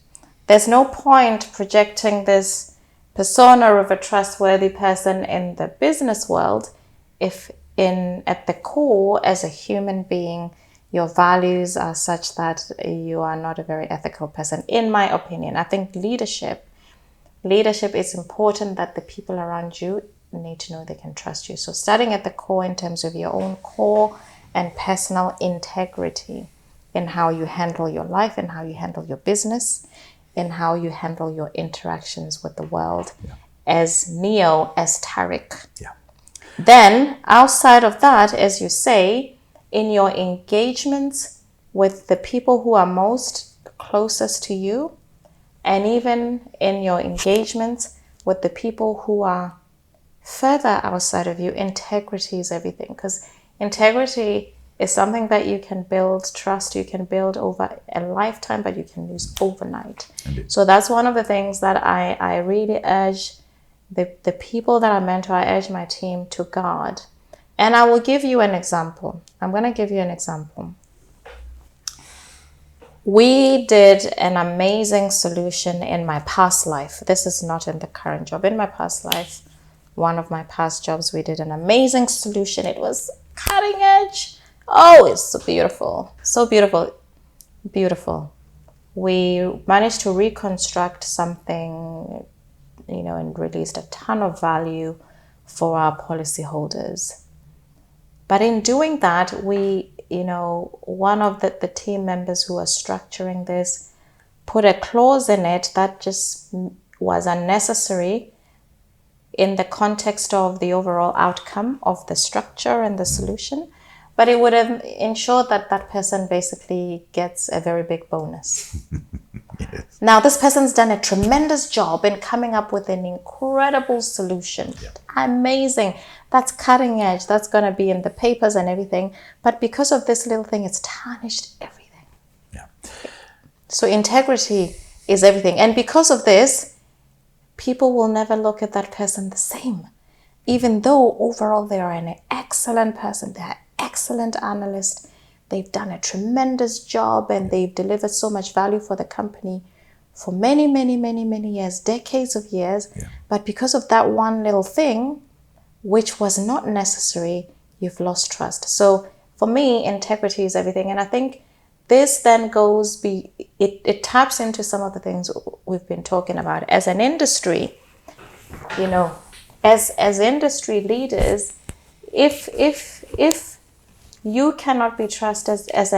A: There's no point projecting this persona of a trustworthy person in the business world if at the core, as a human being, your values are such that you are not a very ethical person. In my opinion, I think leadership is important, that the people around you need to know they can trust you. So starting at the core in terms of your own core and personal integrity in how you handle your life, and how you handle your business, and how you handle your interactions with the world as Neo, as Tariq. Then outside of that, as you say, in your engagements with the people who are most closest to you, and even in your engagements with the people who are further outside of you, integrity is everything. Because integrity is something that you can build trust, you can build over a lifetime, but you can lose overnight.
B: Indeed.
A: So that's one of the things that I really urge the people that I mentor, I urge my team to guard. And I will give you an example. I'm going to give you an example. We did an amazing solution in my past life. This is not in the current job. In my past life, one of my past jobs, we did an amazing solution. It was cutting edge. Oh, it's so beautiful. So beautiful. Beautiful. We managed to reconstruct something, and released a ton of value for our policyholders. But in doing that, we, one of the team members who was structuring this put a clause in it that just was unnecessary. in the context of the overall outcome of the structure and the solution, but it would have ensured that that person basically gets a very big bonus.
B: Yes.
A: Now, this person's done a tremendous job in coming up with an incredible solution.
B: Yeah.
A: Amazing. That's cutting edge. That's going to be in the papers and everything. But because of this little thing, it's tarnished everything.
B: Yeah.
A: So integrity is everything. And because of this, people will never look at that person the same. Even though overall they are an excellent person, they're an excellent analyst, they've done a tremendous job and they've delivered so much value for the company for many, many, many, many years, decades of years.
B: Yeah.
A: But because of that one little thing, which was not necessary, you've lost trust. So for me, integrity is everything. And I think this then it taps into some of the things we've been talking about. As an industry, as industry leaders, if you cannot be trusted as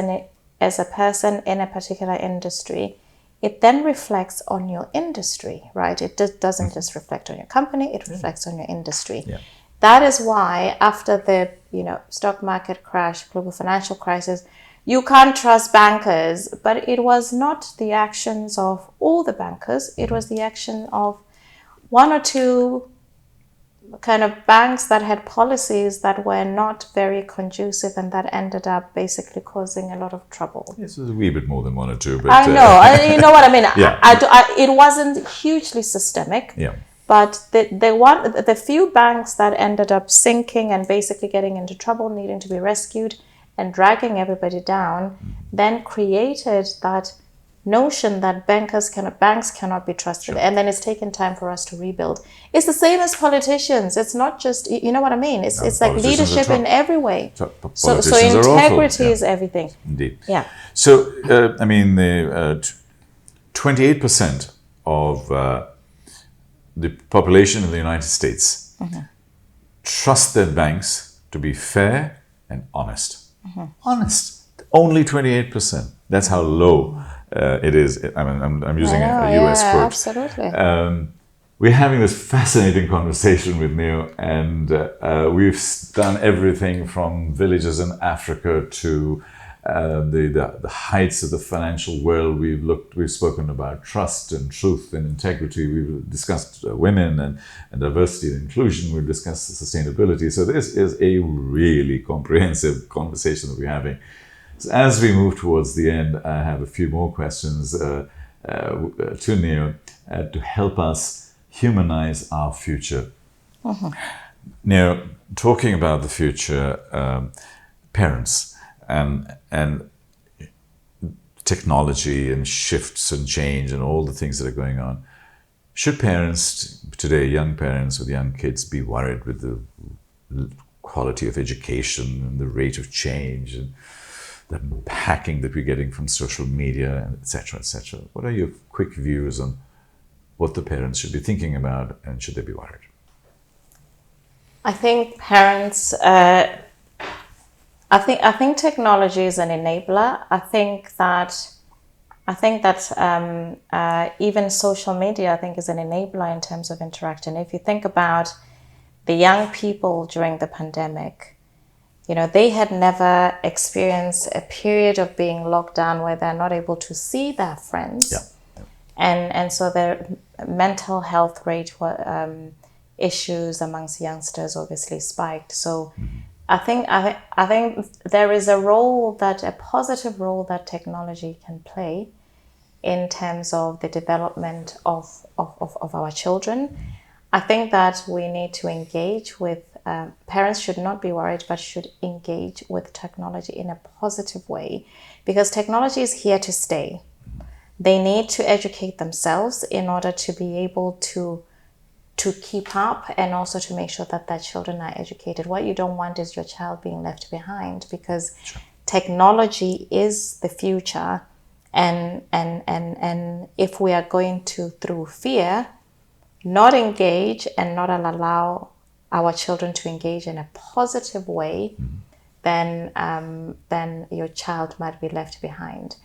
A: a person in a particular industry, it then reflects on your industry, right? It doesn't just reflect on your company, it reflects on your industry.
B: Yeah.
A: That is why after the stock market crash, global financial crisis, you can't trust bankers, but it was not the actions of all the bankers, it was the action of one or two kind of banks that had policies that were not very conducive and that ended up basically causing a lot of trouble.
B: This is a wee bit more than one or two, but
A: I know, you know what I mean.
B: Yeah.
A: It wasn't hugely systemic.
B: Yeah.
A: But the few banks that ended up sinking and basically getting into trouble, needing to be rescued and dragging everybody down, then created that notion that banks cannot be trusted.
B: Sure.
A: And then it's taken time for us to rebuild. It's the same as politicians. It's not just, you know what I mean? It's like leadership in every way. So integrity is everything.
B: Indeed.
A: Yeah.
B: So, I mean, the 28% of the population in the United States trust their banks to be fair and honest. Honest. Only 28%. That's how low it is. I mean, I'm using a US quote.
A: Absolutely.
B: We're having this fascinating conversation with Neo, and we've done everything from villages in Africa to the heights of the financial world. We've spoken about trust and truth and integrity. We've discussed women and diversity and inclusion. We've discussed sustainability. So this is a really comprehensive conversation that we're having. So as we move towards the end, I have a few more questions to Neo to help us humanize our future. Neo, talking about the future, parents and technology and shifts and change and all the things that are going on, should parents today, young parents with young kids, be worried with the quality of education and the rate of change and the hacking that we're getting from social media, et cetera, et cetera? What are your quick views on what the parents should be thinking about, and should they be worried?
A: I think parents, I think technology is an enabler. I think that even social media, I think, is an enabler in terms of interaction. If you think about the young people during the pandemic, they had never experienced a period of being locked down where they're not able to see their friends.
B: Yeah.
A: And so their mental health rate issues amongst youngsters obviously spiked. So I think there is a positive role that technology can play in terms of the development of our children. I think that we need to engage with parents should not be worried, but should engage with technology in a positive way, because technology is here to stay. They need to educate themselves in order to be able to keep up, and also to make sure that their children are educated. What you don't want is your child being left behind, because technology is the future, and if we are going to, through fear, not engage and not allow our children to engage in a positive way, then your child might be left behind.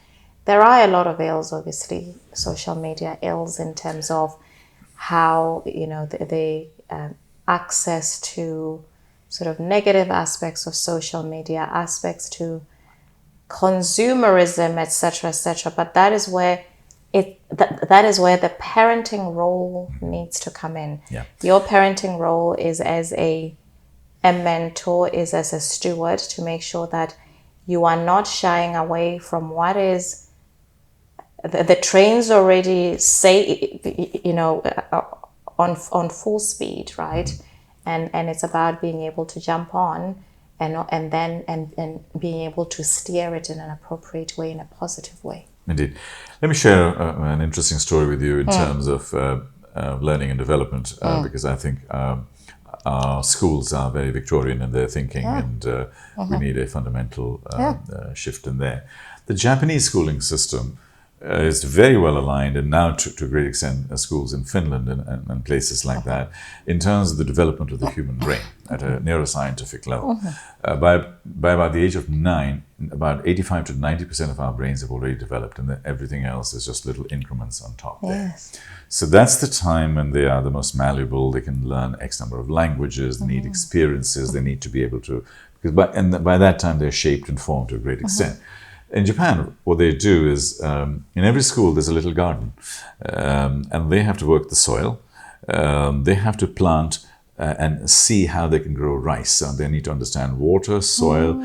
A: There are a lot of ills, obviously, social media ills, in terms of how they access to sort of negative aspects of social media, aspects to consumerism, etc. But that is where that is where the parenting role needs to come in.
B: Yeah.
A: Your parenting role is as a mentor, is as a steward, to make sure that you are not shying away from what is the train's already say, on full speed, right? And it's about being able to jump on and then being able to steer it in an appropriate way, in a positive way.
B: Indeed. Let me share an interesting story with you in terms of learning and development, because I think our schools are very Victorian in their thinking, and we need a fundamental shift in there. The Japanese schooling system is very well aligned, and now to a great extent schools in Finland and places like that, in terms of the development of the human brain at a neuroscientific level. By about the age of 9, about 85 to 90% of our brains have already developed, and then everything else is just little increments on top there.
A: Yes.
B: So that's the time when they are the most malleable. They can learn X number of languages, they need experiences, they need to be able to, because by that time they're shaped and formed to a great extent. In Japan, what they do is, in every school there's a little garden, and they have to work the soil. They have to plant and see how they can grow rice. So they need to understand water, soil,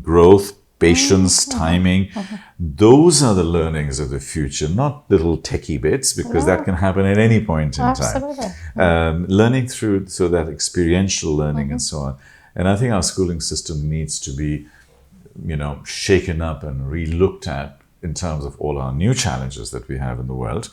B: growth, patience, timing. Those are the learnings of the future, not little techie bits, because that can happen at any point in time. Learning through, so that experiential learning and so on. And I think our schooling system needs to be shaken up and re-looked at in terms of all our new challenges that we have in the world.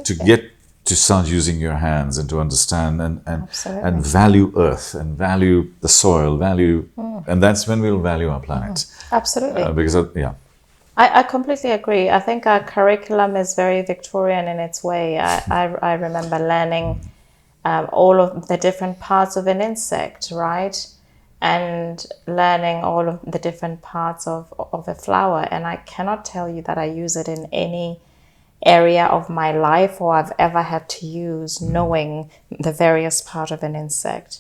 B: To get to start using your hands and to understand and value earth and value the soil, and that's when we'll value our planet.
A: Absolutely.
B: Because
A: I completely agree. I think our curriculum is very Victorian in its way. I remember learning all of the different parts of an insect, right? And learning all of the different parts of a flower. And I cannot tell you that I use it in any area of my life, or I've ever had to use knowing the various parts of an insect.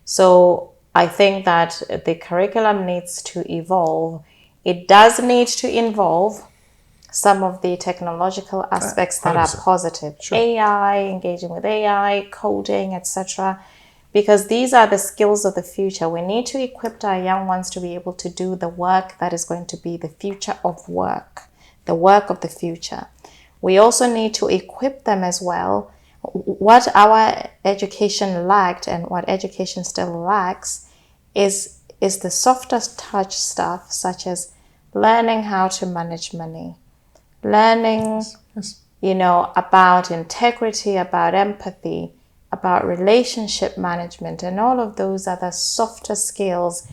A: So I think that the curriculum needs to evolve. It does need to involve some of the technological aspects that are positive. Sure. AI, engaging with AI, coding, etc. Because these are the skills of the future. We need to equip our young ones to be able to do the work that is going to be the future of work, the work of the future. We also need to equip them as well. What our education lacked, and what education still lacks, is the softer touch stuff, such as learning how to manage money, learning, about integrity, about empathy, about relationship management, and all of those other softer skills,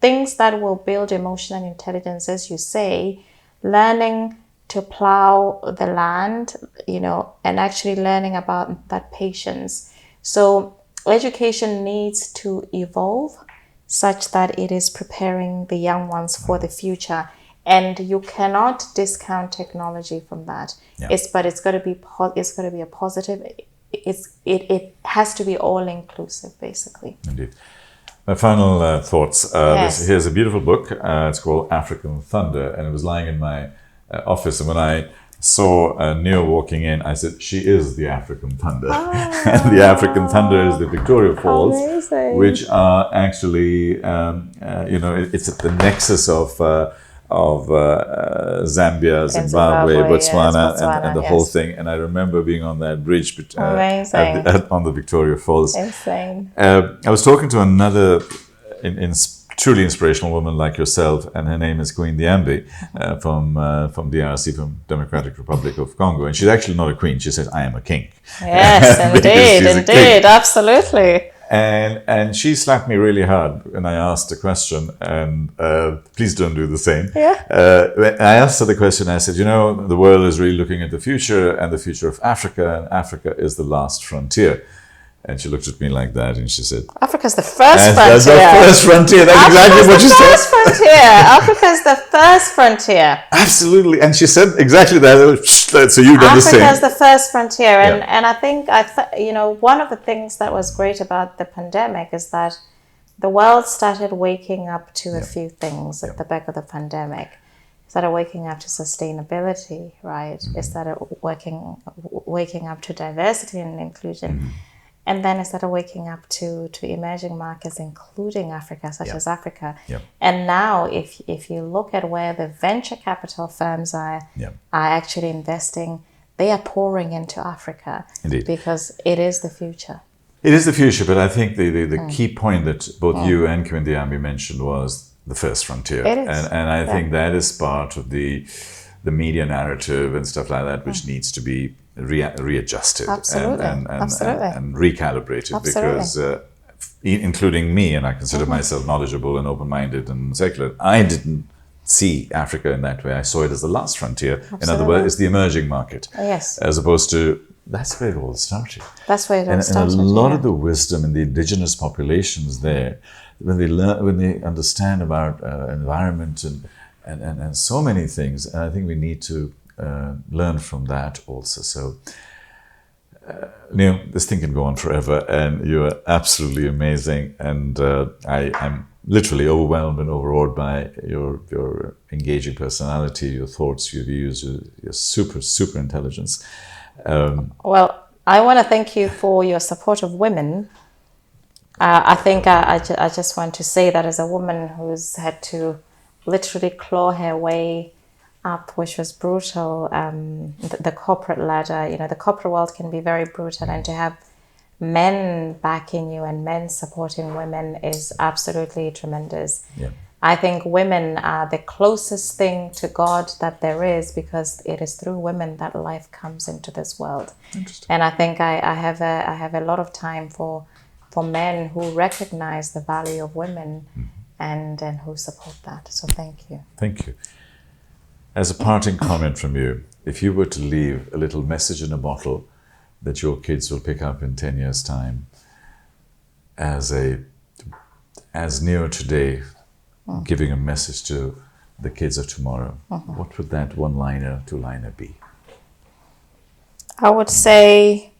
A: things that will build emotional intelligence, as you say, learning to plow the land, and actually learning about that patience. So education needs to evolve such that it is preparing the young ones for the future. And you cannot discount technology from that. Yeah. But it's got to be a positive. It has to be all inclusive, basically.
B: Indeed. My final thoughts. Here's a beautiful book. It's called African Thunder, and it was lying in my office. And when I saw Neo walking in, I said, "She is the African Thunder." And the African Thunder is the Victoria Falls, which are actually, it's at the nexus of Zambia, Zimbabwe, Botswana, and the whole thing. And I remember being on that bridge on the Victoria Falls.
A: Insane.
B: I was talking to another truly inspirational woman like yourself, and her name is Queen Diambi from DRC, from Democratic Republic of Congo. And she's actually not a queen. She says, "I am a king."
A: Yes, indeed, absolutely.
B: And she slapped me really hard when I asked a question, and please don't do the same.
A: Yeah.
B: I asked her the question, I said, the world is really looking at the future and the future of Africa, and Africa is the last frontier. And she looked at me like that and she said,
A: Africa's the first
B: That's the
A: frontier.
B: first frontier. That's exactly what she said.
A: Africa's the first frontier. Africa's the first frontier.
B: Absolutely. And she said exactly that. So you've done the same.
A: Africa's the first frontier. And I think, one of the things that was great about the pandemic is that the world started waking up to a few things at the back of the pandemic. It started waking up to sustainability, right? It started waking up to diversity and inclusion. And then it started waking up to emerging markets, including Africa, such as Africa. And now, if you look at where the venture capital firms are actually investing, they are pouring into Africa.
B: Indeed.
A: Because it is the future.
B: It is the future, but I think the key point that both you and Kiwindiambi mentioned was the first frontier.
A: It is.
B: And I think that is part of the media narrative and stuff like that, which needs to be readjusted and recalibrated. Because including me, and I consider myself knowledgeable and open-minded and secular, I didn't see Africa in that way. I saw it as the last frontier. In other words, it's the emerging market.
A: Yes.
B: As opposed to, that's where it all started.
A: That's where it all started.
B: And a lot of the wisdom in the indigenous populations there, when they understand about environment and so many things, and I think we need to learn from that also. So, Neo, this thing can go on forever, and you are absolutely amazing, and I'm literally overwhelmed and overawed by your engaging personality, your thoughts, your views, your super intelligence.
A: Well, I want to thank you for your support of women. I think I just want to say that as a woman who's had to literally claw her way up, which was brutal, the corporate ladder, the corporate world can be very brutal, and to have men backing you and men supporting women is absolutely tremendous.
B: Yeah.
A: I think women are the closest thing to God that there is, because it is through women that life comes into this world. And I think I have a lot of time for men who recognize the value of women and who support that. So thank you.
B: Thank you. As a parting comment from you, if you were to leave a little message in a bottle that your kids will pick up in 10 years' time, as Neo today, giving a message to the kids of tomorrow, what would that one-liner, two-liner be?
A: I would say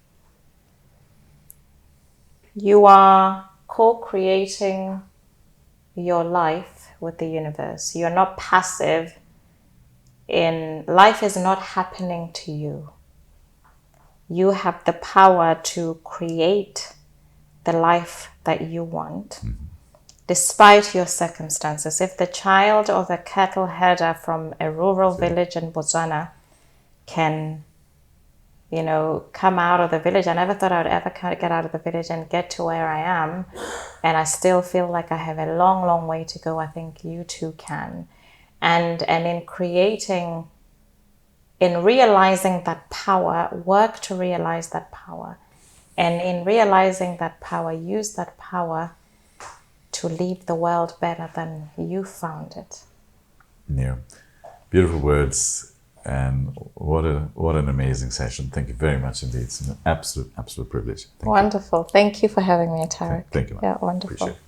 A: you are co-creating your life with the universe. You're not passive in life. Is not happening to you. You have the power to create the life that you want, despite your circumstances. If the child or the cattle herder from a rural village in Botswana can, come out of the village. I never thought I would ever get out of the village and get to where I am. And I still feel like I have a long, long way to go. I think you too can. And in realizing that power, work to realize that power. And in realizing that power, use that power to leave the world better than you found it.
B: Yeah. Beautiful words, and what an amazing session. Thank you very much indeed. It's an absolute privilege.
A: Wonderful. Thank you for having me, Tarek.
B: Thank you, man.
A: Yeah, wonderful.
B: Appreciate it.